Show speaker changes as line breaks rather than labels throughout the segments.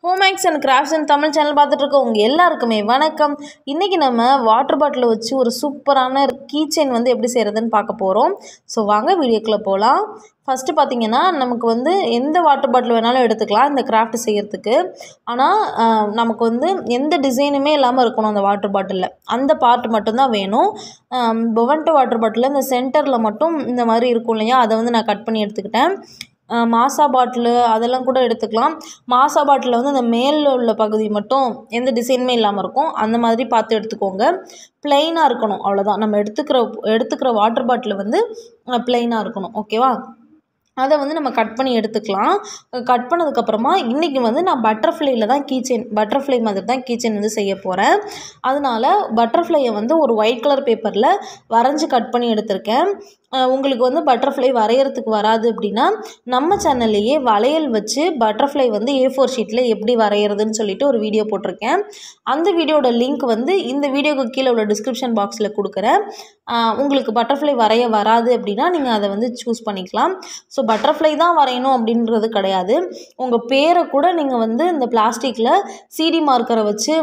ஹோமேக்ஸ் and crafts and Tamil channel பார்த்துட்டு இருக்க உங்கள் எல்லாருக்குமே வணக்கம். இன்றைக்கி நம்ம வாட்டர் பாட்டில் வச்சு ஒரு சூப்பரான கீச்செயின் வந்து எப்படி செய்கிறதுன்னு பார்க்க போகிறோம். ஸோ வாங்க வீடியோக்குள்ளே போகலாம். ஃபஸ்ட்டு பார்த்திங்கன்னா நமக்கு வந்து எந்த வாட்டர் பாட்டில் வேணாலும் எடுத்துக்கலாம் இந்த கிராஃப்ட் செய்கிறதுக்கு. ஆனால் நமக்கு வந்து எந்த டிசைனுமே இல்லாமல் இருக்கணும் அந்த வாட்டர் பாட்டிலில். அந்த பார்ட் மட்டும்தான் வேணும். பொவன்டோ வாட்டர் பாட்டிலில் இந்த சென்டரில் மட்டும் இந்த மாதிரி இருக்கும் இல்லையா, அதை வந்து நான் கட் பண்ணி எடுத்துக்கிட்டேன். மாசா பாட்டிலு அதெல்லாம் கூட எடுத்துக்கலாம். மாசா பாட்டிலில் வந்து அந்த மேலில் உள்ள பகுதி மட்டும் எந்த டிசைனுமே இல்லாமல் இருக்கும். அந்த மாதிரி பார்த்து எடுத்துக்கோங்க. ப்ளெயினாக இருக்கணும், அவ்வளோதான். நம்ம எடுத்துக்கிற வாட்டர் பாட்டில் வந்து ப்ளெயினாக இருக்கணும். ஓகேவா? அதை வந்து நம்ம கட் பண்ணி எடுத்துக்கலாம். கட் பண்ணதுக்கப்புறமா இன்றைக்கி வந்து நான் பட்டர்ஃப்ளையில் தான் பட்டர்ஃப்ளை மாதிரி தான் கீச்செயின் வந்து செய்ய போகிறேன். அதனால் பட்டர்ஃப்ளையை வந்து ஒரு ஒயிட் கலர் பேப்பரில் வரைஞ்சி கட் பண்ணி எடுத்திருக்கேன். உங்களுக்கு வந்து பட்டர்ஃப்ளை வரைகிறதுக்கு வராது அப்படின்னா நம்ம சேனல்லையே வளையல் வச்சு பட்டர்ஃப்ளை வந்து A4 ஷீட்டில் எப்படி வரைகிறதுன்னு சொல்லிட்டு ஒரு வீடியோ போட்டிருக்கேன். அந்த வீடியோட லிங்க் வந்து இந்த வீடியோக்கு கீழே உள்ள டிஸ்கிரிப்ஷன் பாக்ஸில் கொடுக்குறேன். உங்களுக்கு பட்டர்ஃப்ளை வரைய வராது அப்படின்னா நீங்கள் அதை வந்து சூஸ் பண்ணிக்கலாம். ஸோ பட்டர்ஃப்ளை தான் வரையணும் அப்படின்றது கிடையாது. உங்கள் பேரை கூட நீங்கள் வந்து இந்த பிளாஸ்டிக்கில் CD மார்க்கரை வச்சு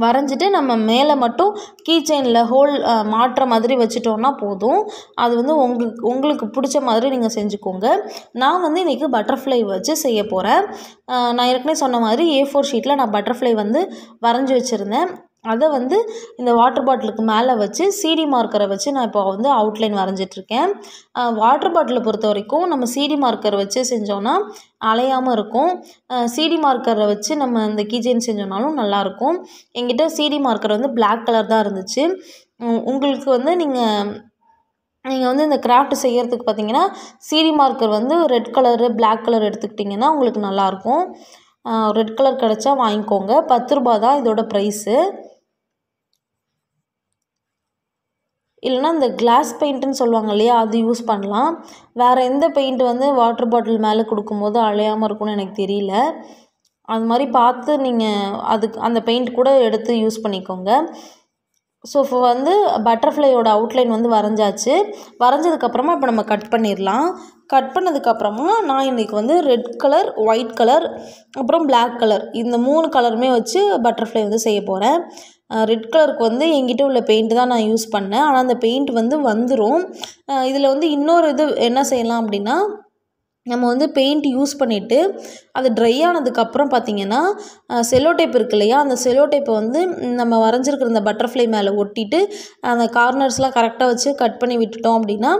வரைஞ்சிட்டு நம்ம மேலே மட்டும் கீச்செயினில் ஹோல் மாட்டுற மாதிரி வச்சுட்டோன்னா போதும். அது வந்து உங்களுக்கு பிடிச்ச மாதிரி நீங்கள் செஞ்சுக்கோங்க. நான் வந்து இன்றைக்கி பட்டர்ஃப்ளை வச்சு செய்ய போகிறேன். நான் ஏற்கனவே சொன்ன மாதிரி A4 ஷீட்டில் நான் பட்டர்ஃப்ளை வந்து வரைஞ்சி வச்சுருந்தேன். அதை வந்து இந்த வாட்டர் பாட்டிலுக்கு மேலே வச்சு CD மார்க்கரை வச்சு நான் இப்போ வந்து அவுட்லைன் வரைஞ்சிட்ருக்கேன். வாட்டர் பாட்டிலை பொறுத்த வரைக்கும் நம்ம CD மார்க்கர் வச்சு செஞ்சோன்னா அலையாமல் இருக்கும். CD மார்க்கரை வச்சு நம்ம இந்த கீச்செயின் செஞ்சோன்னாலும் நல்லாயிருக்கும். என்கிட்ட CD மார்க்கர் வந்து பிளாக் கலர் தான் இருந்துச்சு. உங்களுக்கு வந்து நீங்கள் வந்து இந்த கிராஃப்ட் செய்கிறதுக்கு பார்த்தீங்கன்னா CD மார்க்கர் வந்து ரெட் கலரு பிளாக் கலர் எடுத்துக்கிட்டிங்கன்னா உங்களுக்கு நல்லாயிருக்கும். ரெட் கலர் கிடச்சா வாங்கிக்கோங்க. 10 ரூபா தான் இதோட ப்ரைஸு. இல்லைனா இந்த கிளாஸ் பெயிண்ட்டுன்னு சொல்லுவாங்க இல்லையா, அது யூஸ் பண்ணலாம். வேறு எந்த பெயிண்ட் வந்து வாட்டர் பாட்டில் மேலே கொடுக்கும்போது அழையாமல் இருக்கும்னு எனக்கு தெரியல. அது மாதிரி பார்த்து நீங்கள் அந்த பெயிண்ட் கூட எடுத்து யூஸ் பண்ணிக்கோங்க. ஸோ இப்போ வந்து பட்டர்ஃப்ளையோட அவுட்லைன் வந்து வரைஞ்சாச்சு. வரைஞ்சதுக்கப்புறமா இப்போ நம்ம கட் பண்ணிடலாம். கட் பண்ணதுக்கப்புறமா நான் இன்றைக்கி வந்து ரெட் கலர், ஒயிட் கலர், அப்புறம் பிளாக் கலர் இந்த 3 கலருமே வச்சு பட்டர்ஃப்ளை வந்து செய்ய போகிறேன். ரெட் கலருக்கு வந்து என்கிட்ட உள்ள பெயிண்ட் தான் நான் யூஸ் பண்ணேன். ஆனால் அந்த பெயிண்ட் வந்து வந்துடும். இதில் வந்து இன்னொரு இது என்ன செய்யலாம் அப்படின்னா, நம்ம வந்து பெயிண்ட் யூஸ் பண்ணிவிட்டு அது ட்ரை ஆனதுக்கப்புறம் பார்த்திங்கன்னா செல்லோ டேப் இருக்கு இல்லையா, அந்த செல்லோ டேப்பை வந்து நம்ம வரைஞ்சிருக்கிற இந்த பட்டர்ஃப்ளை மேலே ஒட்டிட்டு அந்த கார்னர்ஸ்லாம் கரெக்டாக வச்சு கட் பண்ணி விட்டுட்டோம் அப்படின்னா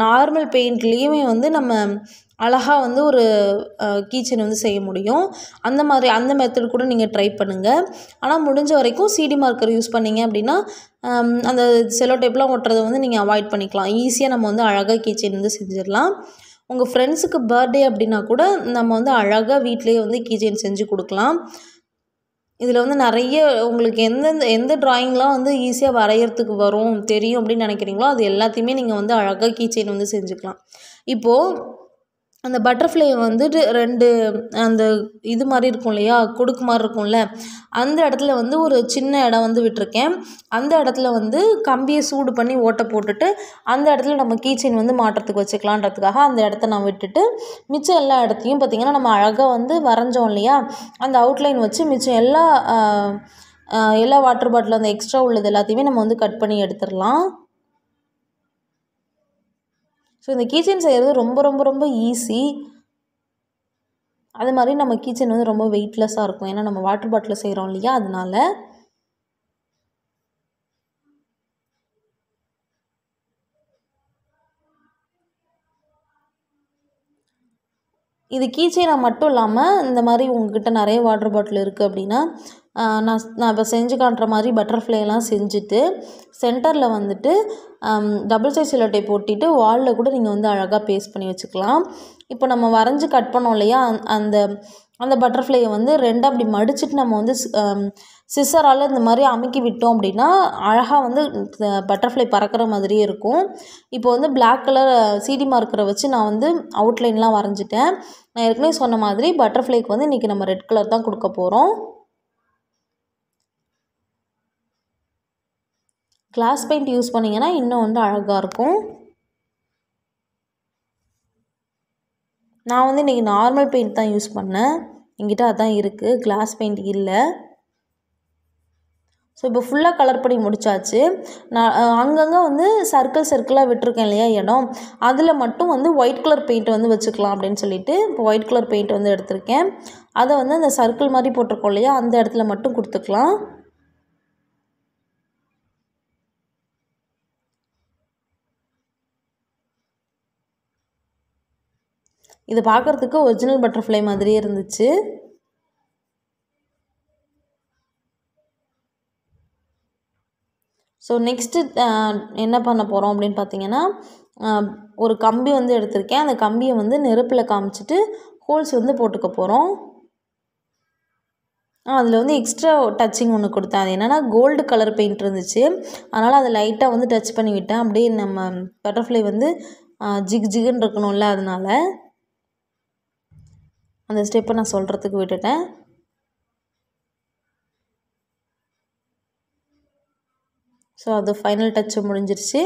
நார்மல் பெயிண்ட்லேயுமே வந்து நம்ம அழகாக வந்து ஒரு கீச்செயின் வந்து செய்ய முடியும். அந்த மெத்தட் கூட நீங்கள் ட்ரை பண்ணுங்கள். ஆனால் முடிஞ்ச வரைக்கும் CD மார்க்கர் யூஸ் பண்ணிங்க அப்படின்னா அந்த செல்லோ டேப்லாம் ஒட்டுறதை வந்து நீங்கள் அவாய்ட் பண்ணிக்கலாம். ஈஸியாக நம்ம வந்து அழகாக கீச்செயின் வந்து செஞ்சிடலாம். உங்கள் ஃப்ரெண்ட்ஸுக்கு பர்த்டே அப்படின்னா கூட நம்ம வந்து அழகாக வீட்டிலேயே வந்து கீச்செயின் செஞ்சு கொடுக்கலாம். இதில் வந்து நிறைய உங்களுக்கு எந்த ட்ராயிங்லாம் வந்து ஈஸியாக வரைகிறதுக்கு தெரியும் அப்படின்னு நினைக்கிறீங்களோ அது எல்லாத்தையுமே நீங்கள் வந்து அழகாக கீச்செயின் வந்து செஞ்சுக்கலாம். இப்போது அந்த பட்டர்ஃப்ளையை வந்துட்டு 2 அந்த இது மாதிரி இருக்கும் இல்லையா, கொடுக்கு மாதிரி இருக்கும்ல, அந்த இடத்துல வந்து ஒரு சின்ன இடம் வந்து விட்டுருக்கேன். அந்த இடத்துல வந்து கம்பியை சூடு பண்ணி ஓட்டை போட்டுட்டு அந்த இடத்துல நம்ம கீச்செயின் வந்து மாட்டுறதுக்கு வச்சுக்கலான்றதுக்காக அந்த இடத்த நான் விட்டுட்டு மிச்சம் எல்லா இடத்தையும் பார்த்திங்கன்னா நம்ம அழகாக வந்து வரைஞ்சோம் இல்லையா, அந்த அவுட்லைன் வச்சு மிச்சம் எல்லா வாட்டர் பாட்டில் அந்த எக்ஸ்ட்ரா உள்ளது எல்லாத்தையுமே நம்ம வந்து கட் பண்ணி எடுத்துடலாம். ஸோ இந்த கீச்செயின் செய்கிறது ரொம்ப ரொம்ப ரொம்ப ஈஸி. அது மாதிரி நம்ம கீச்செயின் வந்து ரொம்ப வெயிட்லெஸ்ஸாக இருக்கும். ஏன்னா நம்ம வாட்டர் பாட்டில் செய்கிறோம் இல்லையா, அதனால. இது கீச்செயினாக மட்டும் இல்லாமல் இந்த மாதிரி உங்ககிட்ட நிறைய வாட்டர் பாட்டில் இருக்குது அப்படின்னா நான் இப்போ செஞ்சு காட்டுற மாதிரி பட்டர்ஃப்ளைலாம் செஞ்சுட்டு சென்டரில் வந்துட்டு டபுள் சைஸ் செல்லோ டேப் ஒட்டிட்டு வாலில் கூட நீங்கள் வந்து அழகாக பேஸ்ட் பண்ணி வச்சுக்கலாம். இப்போ நம்ம வரைஞ்சி கட் பண்ணோம் இல்லையா, அந்த பட்டர்ஃப்ளையை வந்து 2 அப்படி மடிச்சுட்டு நம்ம வந்து சிசரால் இந்த மாதிரி அமுக்கி விட்டோம் அப்படின்னா அழகாக வந்து பட்டர்ஃப்ளை பறக்கிற மாதிரியே இருக்கும். இப்போ வந்து பிளாக் கலர் CD மார்க்கரை வச்சு நான் வந்து அவுட்லைன்லாம் வரைஞ்சிட்டேன். நான் ஏற்கனவே சொன்ன மாதிரி பட்டர்ஃப்ளைக்கு வந்து இன்றைக்கி நம்ம ரெட் கலர் தான் கொடுக்க போகிறோம். கிளாஸ் பெயிண்ட் யூஸ் பண்ணிங்கன்னா இன்னும் வந்து அழகாக இருக்கும். நான் வந்து இன்றைக்கி நார்மல் பெயிண்ட் தான் யூஸ் பண்ணேன். என்கிட்ட அதான் இருக்குது, கிளாஸ் பெயிண்ட் இல்லை. ஸோ இப்போ ஃபுல்லாக கலர் பண்ணி முடிச்சாச்சு. நான் அங்கங்கே வந்து சர்க்கிளாக விட்டுருக்கேன் இல்லையா இடம், அதில் மட்டும் வந்து ஒயிட் கலர் பெயிண்ட் வந்து வச்சுக்கலாம் அப்படின்னு சொல்லிட்டு இப்போ ஒயிட் கலர் பெயிண்ட் வந்து எடுத்திருக்கேன். அதை வந்து அந்த சர்க்கிள் மாதிரி போட்டிருக்கோம் இல்லையா, அந்த இடத்துல மட்டும் கொடுத்துக்கலாம். இது பார்க்குறதுக்கு ஒரிஜினல் பட்டர்ஃப்ளை மாதிரியே இருந்துச்சு. ஸோ நெக்ஸ்ட்டு என்ன பண்ண போகிறோம் அப்படின்னு பார்த்தீங்கன்னா, ஒரு கம்பி வந்து எடுத்திருக்கேன். அந்த கம்பியை வந்து நெருப்பில் காமிச்சிட்டு ஹோல்ஸ் வந்து போட்டுக்க போகிறோம். அதில் வந்து எக்ஸ்ட்ரா டச்சிங் ஒன்று கொடுத்தேன். அது என்னென்னா கோல்டு கலர் பெயிண்ட் இருந்துச்சு, அதனால் அதை லைட்டாக வந்து டச் பண்ணி விட்டேன். அப்படியே நம்ம பட்டர்ஃப்ளை வந்து ஜிகு ஜிகுன்னு இருக்கணும்ல, அதனால் அந்த ஸ்டெப்பை நான் சொல்கிறதுக்கு விட்டுட்டேன். ஸோ அது ஃபைனல் டச்சு முடிஞ்சிருச்சு.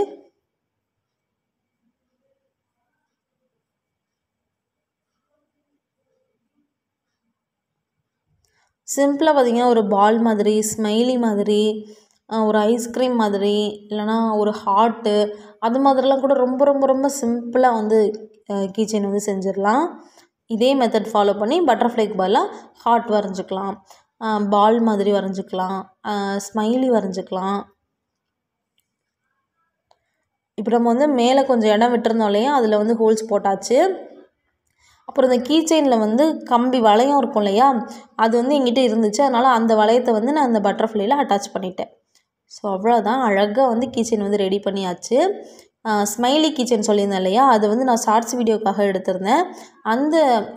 சிம்பிளாக பார்த்திங்கன்னா ஒரு பால் மாதிரி, ஸ்மைலி மாதிரி, ஒரு ஐஸ்கிரீம் மாதிரி, இல்லைனா ஒரு ஹார்ட்டு, அது மாதிரிலாம் கூட ரொம்ப ரொம்ப ரொம்ப சிம்பிளாக வந்து கீச்செயின் வந்து செஞ்சிடலாம். இதே மெத்தட் ஃபாலோ பண்ணி பட்டர்ஃப்ளைக்கு பதிலாக ஹார்ட் வரைஞ்சிக்கலாம், பால் மாதிரி வரைஞ்சிக்கலாம், ஸ்மைலி வரைஞ்சிக்கலாம். இப்போ நம்ம வந்து மேலே கொஞ்சம் இடம் விட்டுருந்தோம் இல்லையா, அதில் வந்து ஹோல்ஸ் போட்டாச்சு. அப்புறம் இந்த கீச்செயினில் வந்து கம்பி வளையம் இருக்கும் இல்லையா, அது வந்து எங்கிட்ட இருந்துச்சு, அதனால் அந்த வளையத்தை வந்து நான் அந்த பட்டர்ஃப்ளைல அட்டாச் பண்ணிட்டேன். ஸோ அவ்வளோதான், அழகாக வந்து கீச்செயின் வந்து ரெடி பண்ணியாச்சு. ஸ்மைலி கீச்செயின் சொல்லியிருந்தேன் இல்லையா, அது வந்து நான் ஷார்ட்ஸ் வீடியோக்காக எடுத்திருந்தேன். அந்த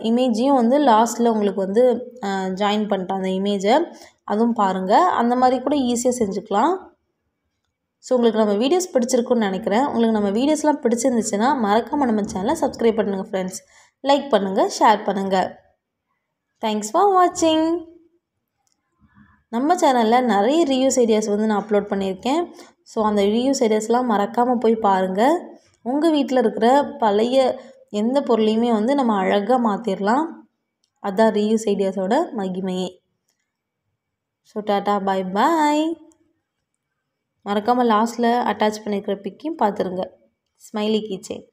இமேஜையும் வந்து லாஸ்ட்டில் உங்களுக்கு வந்து ஜாயின் பண்ணிட்டேன் அந்த இமேஜை, அதுவும் பாருங்கள். அந்த மாதிரி கூட ஈஸியாக செஞ்சுக்கலாம். ஸோ உங்களுக்கு நம்ம வீடியோஸ் பிடிச்சிருக்குன்னு நினைக்கிறேன். உங்களுக்கு நம்ம வீடியோஸ்லாம் பிடிச்சிருந்துச்சுன்னா மறக்காமல் நம்ம சேனலை சப்ஸ்கிரைப் பண்ணுங்கள் ஃப்ரெண்ட்ஸ். லைக் பண்ணுங்கள், ஷேர் பண்ணுங்கள். தேங்க்ஸ் ஃபார் வாட்சிங். நம்ம சேனலில் நிறைய ரிவ்யூஸ் ஐடியாஸ் வந்து நான் அப்லோட் பண்ணியிருக்கேன். ஸோ அந்த ரிவ்யூஸ் ஐடியாஸ்லாம் மறக்காமல் போய் பாருங்கள். உங்கள் வீட்டில் இருக்கிற பழைய எந்த பொருளையுமே வந்து நம்ம அழகாக மாற்றிடலாம். அதுதான் ரிவ்யூஸ் ஐடியாஸோட மகிமையே. ஸோ டாட்டா, பாய் பாய். மறக்காமல் லாஸ்ட்டில் அட்டாச் பண்ணியிருக்கிற பிக்கையும் பார்த்துருங்க, ஸ்மைலி கீச்செயின்.